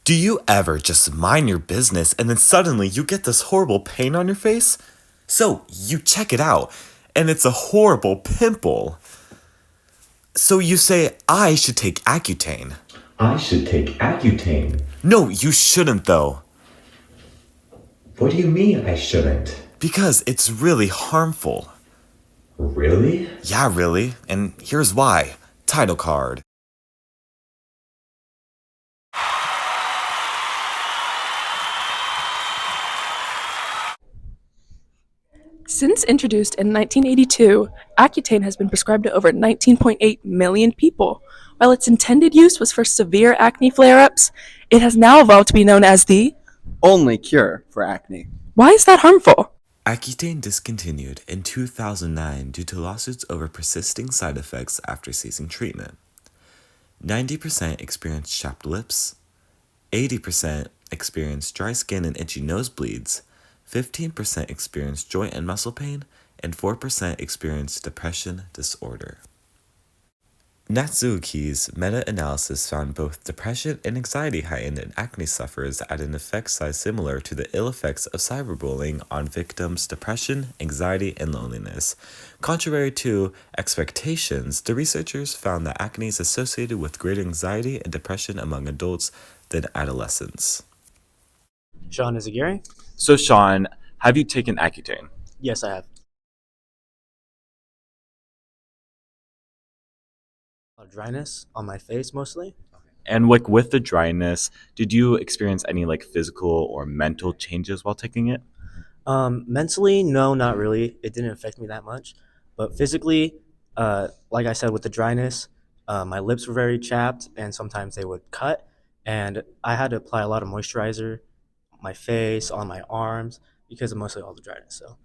Do you ever just mind your business and then suddenly you get this horrible pain on your face? So you check it out, and it's a horrible pimple. So you say, I should take Accutane. I should take Accutane. No, you shouldn't though, What do you mean I shouldn't? because it's really harmful. Really? Yeah, really, and here's why. Title card. Since introduced in 1982, Accutane has been prescribed to over 19.8 million people. While its intended use was for severe acne flare-ups, it has now evolved to be known as the... Only cure for acne. Why is that harmful? Accutane discontinued in 2009 due to lawsuits over persisting side effects after ceasing treatment. 90% experienced chapped lips, 80% experienced dry skin and itchy nosebleeds, 15% experienced joint and muscle pain, and 4% experienced depression disorder. Natsuki's meta-analysis found both depression and anxiety heightened in acne sufferers at an effect size similar to the ill effects of cyberbullying on victims' depression, anxiety, and loneliness. Contrary to expectations, the researchers found that acne is associated with greater anxiety and depression among adults than adolescents. Sean Izagiri? So, Sean, have you taken Accutane? Yes, I have. Dryness on my face mostly. And like with the dryness, did you experience any like physical or mental changes while taking it? Mentally, no, not really. It didn't affect me that much. But physically, like I said, with the dryness, my lips were very chapped and sometimes they would cut. And I had to apply a lot of moisturizer on my face, on my arms, because of mostly all the dryness. So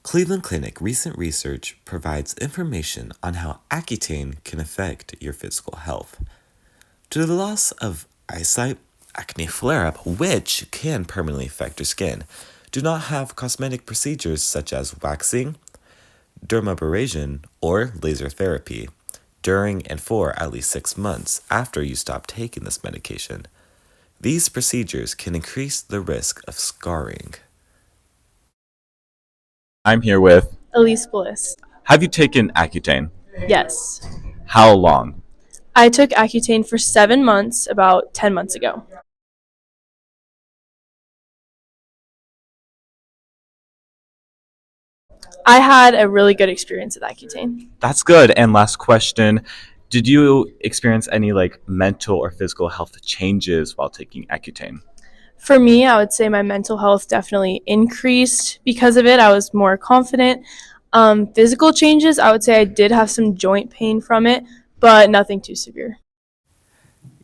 Cleveland Clinic recent research provides information on how Accutane can affect your physical health. Due to the loss of eyesight, acne flare-up, which can permanently affect your skin, do not have cosmetic procedures such as waxing, dermabrasion, or laser therapy during and for at least 6 months after you stop taking this medication. These procedures can increase the risk of scarring. I'm here with. Elise Bliss. Have you taken Accutane? Yes. How long? I took Accutane for 7 months about 10 months ago. I had a really good experience with Accutane. That's good. And last question, did you experience any like mental or physical health changes while taking Accutane? For me, I would say my mental health definitely increased because of it. I was more confident. Physical changes, I would say I did have some joint pain from it, but nothing too severe.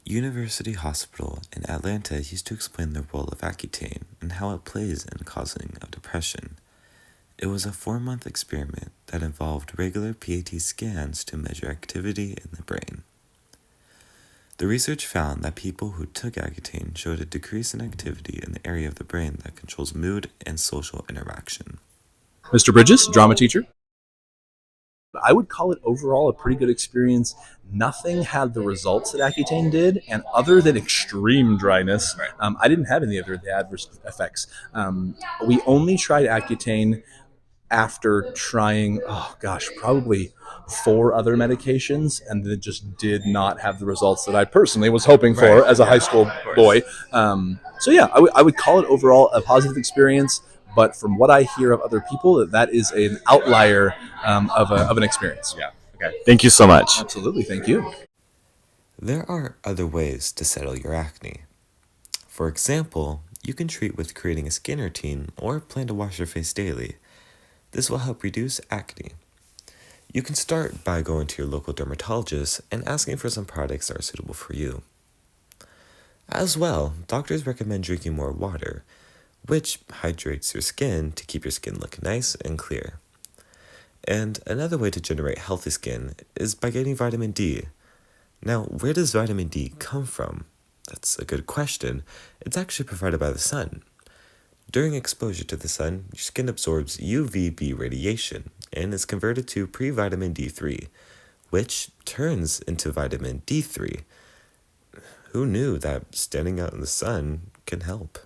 University Hospital in Atlanta used to explain the role of Accutane and how it plays in causing of depression. It was a 4-month experiment that involved regular PAT scans to measure activity in the brain. The research found that people who took Accutane showed a decrease in activity in the area of the brain that controls mood and social interaction. Mr. Bridges, drama teacher. I would call it overall a pretty good experience. Nothing had the results that Accutane did, and other than extreme dryness, I didn't have any other adverse effects. We only tried Accutane after trying, probably 4 other medications, and it just did not have the results that I personally was hoping for as a high school boy. I would call it overall a positive experience. But from what I hear of other people, that is an outlier of an experience. Yeah. Okay. Thank you so much. Absolutely. Thank you. There are other ways to settle your acne. For example, you can treat with creating a skin routine or plan to wash your face daily. This will help reduce acne. You can start by going to your local dermatologist and asking for some products that are suitable for you. As well, doctors recommend drinking more water, which hydrates your skin to keep your skin looking nice and clear. And another way to generate healthy skin is by getting vitamin D. Now, where does vitamin D come from? That's a good question. It's actually provided by the sun. During exposure to the sun, your skin absorbs UVB radiation and is converted to pre-vitamin D3, which turns into vitamin D3. who knew that standing out in the sun can help?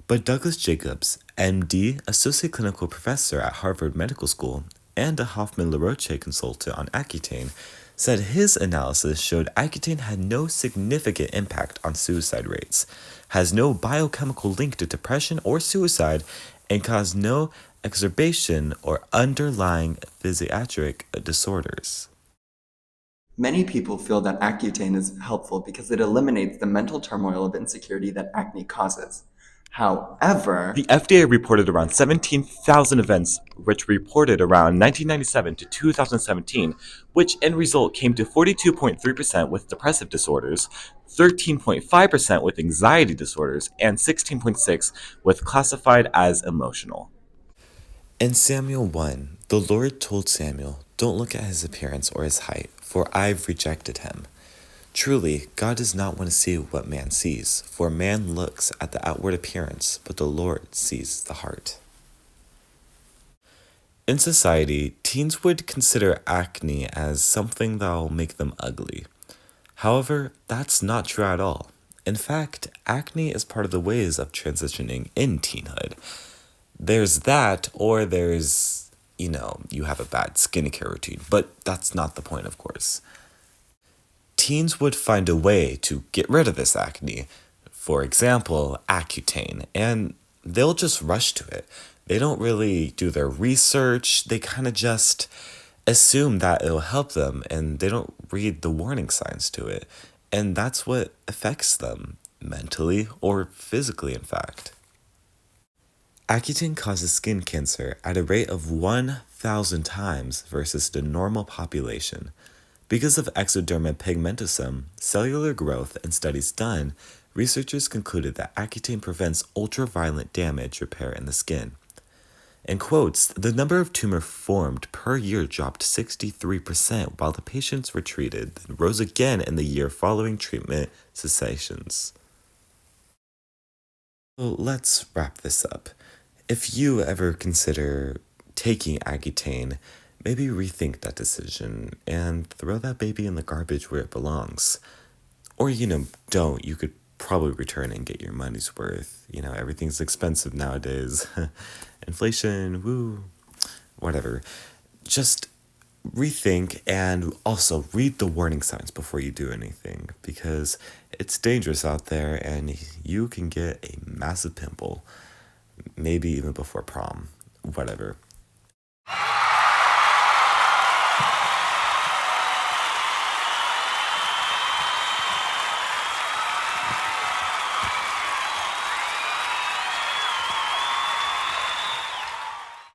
But Douglas Jacobs, MD, Associate Clinical Professor at Harvard Medical School, and a Hoffman-LaRoche consultant on Accutane, said his analysis showed Accutane had no significant impact on suicide rates, has no biochemical link to depression or suicide, and caused no exacerbation or underlying physiatric disorders. Many people feel that Accutane is helpful because it eliminates the mental turmoil of insecurity that acne causes. However, The FDA reported around 17,000 events, which reported around 1997 to 2017, which end result came to 42.3% with depressive disorders, 13.5% with anxiety disorders, and 16.6% with classified as emotional. In Samuel 1, the Lord told Samuel, "Don't look at his appearance or his height, for I've rejected him." Truly, God does not want to see what man sees, for man looks at the outward appearance, but the Lord sees the heart. In society, teens would consider acne as something that'll make them ugly. However, that's not true at all. In fact, acne is part of the ways of transitioning in teenhood. There's that, or there's, you have a bad skincare routine, but that's not the point, of course. Teens would find a way to get rid of this acne, for example, Accutane, and they'll just rush to it. They don't really do their research, they kind of just assume that it'll help them, and they don't read the warning signs to it. And that's what affects them, mentally or physically, in fact. Accutane causes skin cancer at a rate of 1,000 times versus the normal population. Because of ectodermal pigmentosum, cellular growth, and studies done, researchers concluded that Accutane prevents ultraviolet damage repair in the skin. In quotes, the number of tumor formed per year dropped 63% while the patients were treated, then rose again in the year following treatment cessations. So let's wrap this up. If you ever consider taking Accutane, maybe rethink that decision and throw that baby in the garbage where it belongs. Or, don't. You could probably return and get your money's worth. Everything's expensive nowadays. Inflation, woo, whatever. Just rethink and also read the warning signs before you do anything, because it's dangerous out there and you can get a massive pimple, maybe even before prom, whatever.